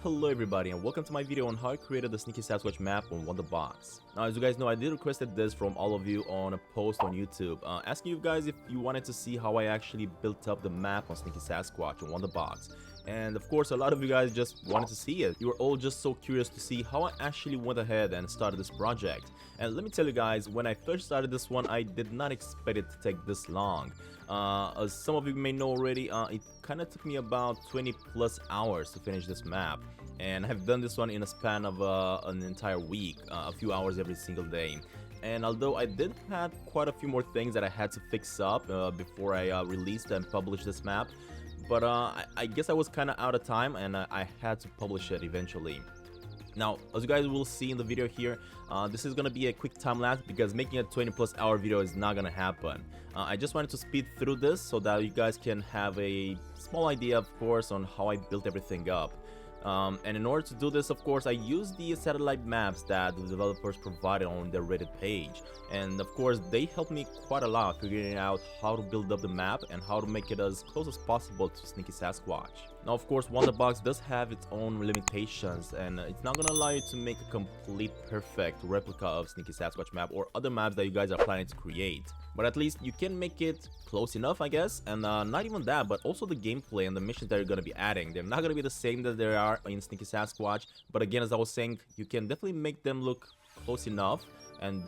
Hello everybody and welcome to my video on how I created the Sneaky Sasquatch map on Wonderbox. Now as you guys know, I did requested this from all of you on a post on YouTube, asking you guys if you wanted to see how I actually built up the map on Sneaky Sasquatch on Wonderbox. And of course a lot of you guys just wanted to see it. You were all just so curious to see how I actually went ahead and started this project. And let me tell you guys, when I first started this one, I did not expect it to take this long. As some of you may know already, it kind of took me about 20 plus hours to finish this map. And I've done this one in a span of an entire week, a few hours every single day. And although I did have quite a few more things that I had to fix up before I released and published this map, but I guess I was kind of out of time and I had to publish it eventually. Now, as you guys will see in the video here, this is going to be a quick time lapse because making a 20 plus hour video is not going to happen. I just wanted to speed through this so that you guys can have a small idea, of course, on how I built everything up. And in order to do this, of course, I used the satellite maps that the developers provided on their Reddit page. And of course, they helped me quite a lot figuring out how to build up the map and how to make it as close as possible to Sneaky Sasquatch. Now, of course, Wonderbox does have its own limitations, and it's not gonna allow you to make a complete perfect replica of Sneaky Sasquatch map or other maps that you guys are planning to create. But at least you can make it close enough, I guess. And not even that, but also the gameplay and the missions that you're gonna be adding. They're not gonna be the same that they are in Sneaky Sasquatch, but again, as I was saying, you can definitely make them look close enough and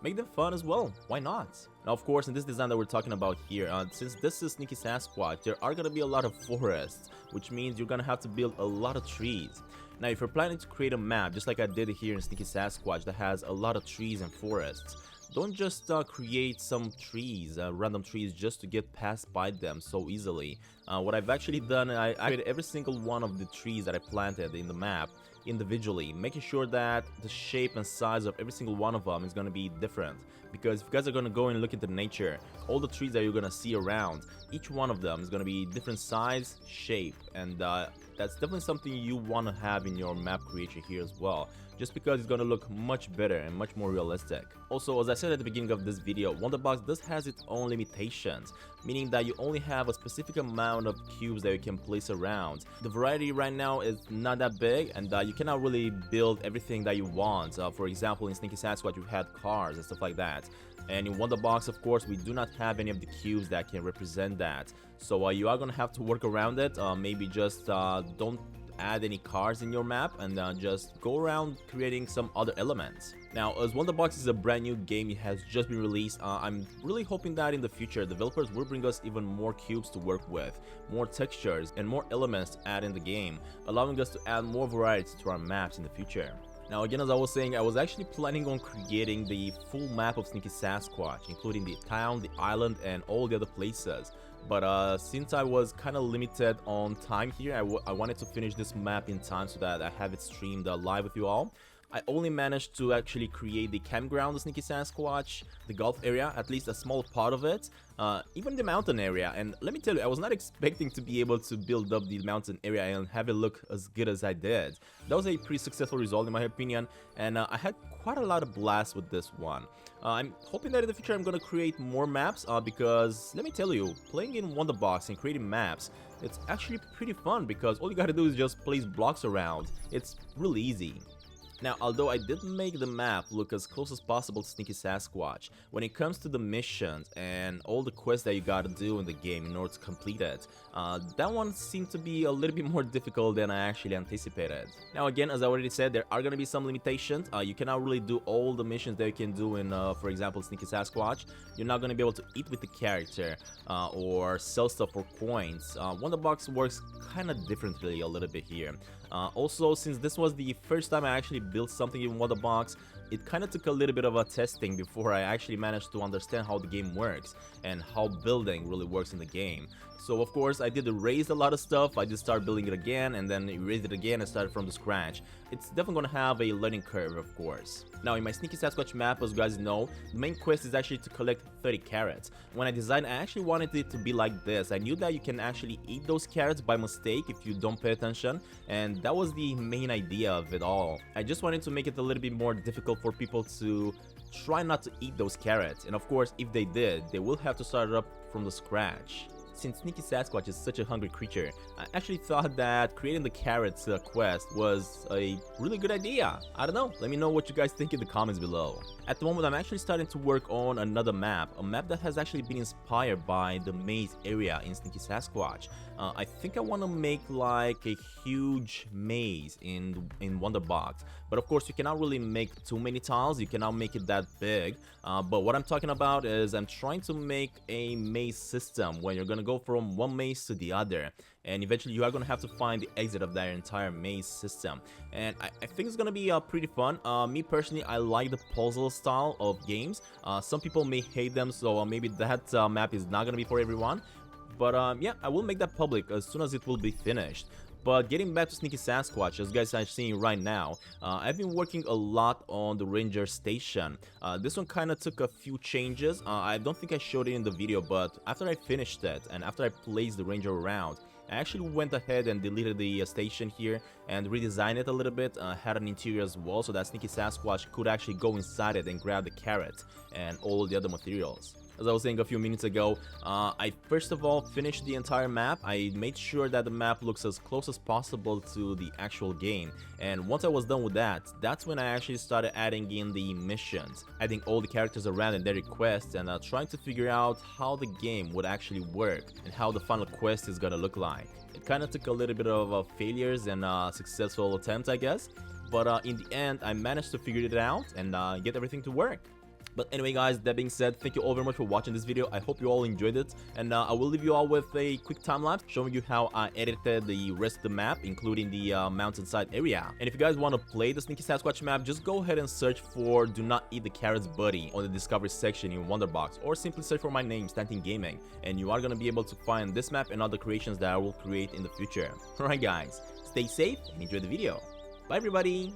make them fun as well. Why not? Now, of course, in this design that we're talking about here, since this is Sneaky Sasquatch, there are gonna be a lot of forests, which means you're gonna have to build a lot of trees. Now, if you're planning to create a map, just like I did here in Sneaky Sasquatch, that has a lot of trees and forests, don't just create some trees, random trees, just to get past by them so easily. What I've actually done, I created every single one of the trees that I planted in the map individually, making sure that the shape and size of every single one of them is going to be different. Because if you guys are going to go and look into nature, all the trees that you're going to see around, each one of them is going to be different size, shape, and that's definitely something you want to have in your map creation here as well, just because it's going to look much better and much more realistic. Also, as I said at the beginning of this video, Wonderbox does has its own limitations, meaning that you only have a specific amount of cubes that you can place around. The variety right now is not that big, and you cannot really build everything that you want. For example, in Sneaky Sasquatch, you had cars and stuff like that. And in Wonderbox, of course, we do not have any of the cubes that can represent that. So you are going to have to work around it. Maybe just don't add any cars in your map and just go around creating some other elements. Now, as Wonderbox is a brand new game, it has just been released, I'm really hoping that in the future developers will bring us even more cubes to work with, more textures and more elements to add in the game, allowing us to add more variety to our maps in the future. Now, again, as I was saying, I was actually planning on creating the full map of Sneaky Sasquatch, including the town, the island, and all the other places. But since I was kind of limited on time here, I wanted to finish this map in time so that I have it streamed live with you all. I only managed to actually create the campground of Sneaky Sasquatch, the golf area, at least a small part of it, even the mountain area. And let me tell you, I was not expecting to be able to build up the mountain area and have it look as good as I did. That was a pretty successful result in my opinion, and I had quite a lot of blast with this one. I'm hoping that in the future I'm going to create more maps because let me tell you, playing in Wonderbox and creating maps, it's actually pretty fun because all you gotta do is just place blocks around. It's really easy. Now, although I did make the map look as close as possible to Sneaky Sasquatch, when it comes to the missions and all the quests that you gotta do in the game in order to complete it, that one seemed to be a little bit more difficult than I actually anticipated. Now again, as I already said, there are gonna be some limitations. You cannot really do all the missions that you can do in, for example, Sneaky Sasquatch. You're not gonna be able to eat with the character or sell stuff for coins. Wonderbox works kind of differently a little bit here. Also, since this was the first time I actually built something in Wonderbox, it kind of took a little bit of a testing before I actually managed to understand how the game works and how building really works in the game. So of course I did erase a lot of stuff, I just started building it again and then erased it again and started from the scratch. It's definitely gonna have a learning curve, of course. Now in my Sneaky Sasquatch map, as you guys know, the main quest is actually to collect 30 carrots. When I designed, I actually wanted it to be like this. I knew that you can actually eat those carrots by mistake if you don't pay attention, and that was the main idea of it all. I just wanted to make it a little bit more difficult for people to try not to eat those carrots, and of course if they did, they will have to start it up from the scratch. since Sneaky Sasquatch is such a hungry creature, I actually thought that creating the carrots quest was a really good idea. I don't know, let me know what you guys think in the comments below. At the moment, I'm actually starting to work on another map, a map that has actually been inspired by the maze area in Sneaky Sasquatch. I think I want to make like a huge maze in Wonderbox, but of course you cannot really make too many tiles, you cannot make it that big, but what I'm talking about is I'm trying to make a maze system where you're gonna go from one maze to the other, and eventually you are gonna have to find the exit of that entire maze system. And I think it's gonna be pretty fun. Me personally, I like the puzzle style of games. Some people may hate them, so maybe that map is not gonna be for everyone. But yeah, I will make that public as soon as it will be finished. But getting back to Sneaky Sasquatch, as you guys are seeing right now, I've been working a lot on the ranger station. This one kind of took a few changes. I don't think I showed it in the video, but after I finished it and after I placed the ranger around, I actually went ahead and deleted the station here and redesigned it a little bit, had an interior as well so that Sneaky Sasquatch could actually go inside it and grab the carrot and all the other materials. As I was saying a few minutes ago, I first of all finished the entire map. I made sure that the map looks as close as possible to the actual game, and once I was done with that, that's when I actually started adding in the missions, adding all the characters around and their requests, and trying to figure out how the game would actually work and how the final quest is gonna look like. It kind of took a little bit of failures and successful attempts, I guess, but in the end I managed to figure it out and get everything to work. But anyway guys, that being said, thank you all very much for watching this video. I hope you all enjoyed it, and I will leave you all with a quick time lapse showing you how I edited the rest of the map, including the mountainside area. And if you guys want to play the Sneaky Sasquatch map, just go ahead and search for Do Not Eat the Carrots Buddy on the discovery section in Wonderbox, or simply search for my name, Stantin Gaming, and you are going to be able to find this map and other creations that I will create in the future. Alright guys, stay safe and enjoy the video. Bye everybody!